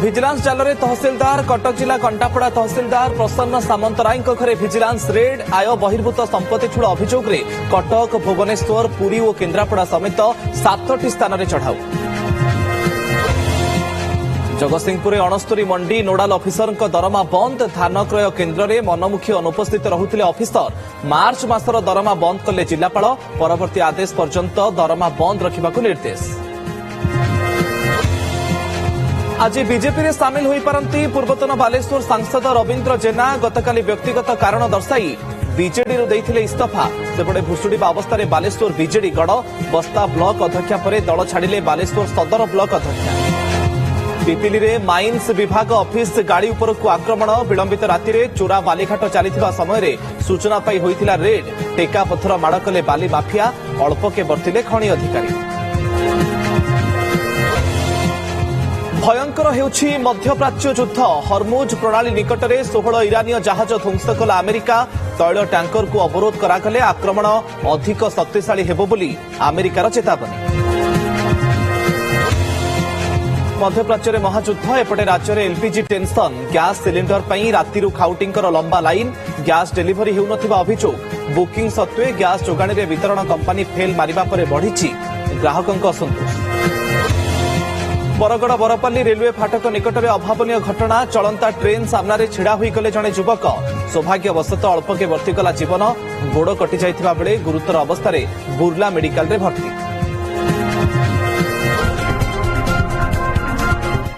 vigilance জালরে তহସିଲଦାର Cuttack জেলা কণ্টাপড়া তহସିଲଦାର প্রসন্ন সামন্তরায়ଙ୍କ ঘরে ভিজিলান্স রেড আয় বহির্ভূত সম্পত্তি ঠুল অভিযোগে কটক ভুবনেশ্বর পুরী ও কেন্দ্রাপড়া সমেত 7টি স্থাନରେ চঢ়াও জগতসিংহপুরে 69 মন্ডি নোডাল অফিসরଙ୍କ দরমা বন্ধ ধান ক্রয় কেন্দ্রে মনমুখী অনুপস্থিত রহুଥିଲେ অফিসর মার্চ মাসর দরমা বন্ধ কলে জিল্লাপাল পরবর্তী আদেশ পর্যন্ত দরমা বন্ধ রাখিବାକୁ নির্দেশ आज बीजेपी रे सामिल होई पारंती पूर्वतन बालेश्वर सांसद रवींद्र जेना गतकाली व्यक्तिगत कारण दर्शाई बीजेडी रो देइथिले इस्तीफा सेपटे भुसुड़ीबा अवस्था रे बालेश्वर बीजेडी गड़ बस्ता ब्लॉक अध्यक्षा परे दल छाड़िले बालेश्वर सदर ब्लॉक अध्यक्षा पिपिली रे माइन्स विभाग ऑफिस गाड़ी उपरकू आक्रमण विलंबित राति रे चोरा बालीघाट चलिथिबा समय रे सूचना पाई होइथिला रेड टेका पत्थर माड़ कले बाली माफिया अल्पके बर्तिले खणी अधिकारी भयंकर हेउछि मध्यप्राच्य युद्ध हरमुज प्रणाली निकट में 16 इरानीय जहाज ध्वंस कला अमेरिका तैल टैंकर को अवरोध करागले आक्रमण अधिक शक्तिशाली हेबो बोली अमेरिकार चेतावनी मध्यप्राच्य में महायुद्ध एपटे राज्य में एलपीजी टेंशन गैस सिलिंडर पर राति खाउटींकर लंबा लाइन गैस डेलीवरी होउनथिबा अभियोग बुकिंग सत्वे गैस जोगाणी में वितरण कंपनी फेल मारिबा परे बढ़िछि ग्राहकଙ୍କ असंतोष बरगड़ बरपल्ली रेलवे फाटक निकट में अभावनीय घटना चलंता ट्रेन सामने छिड़ा होई गले जड़े युवक सौभाग्यवशत अल्पके वर्तीगला जीवन गोड़ कटि जाइथिबा बेले गुरुतर अवस्था बुर्ला मेडिकल रे भर्ती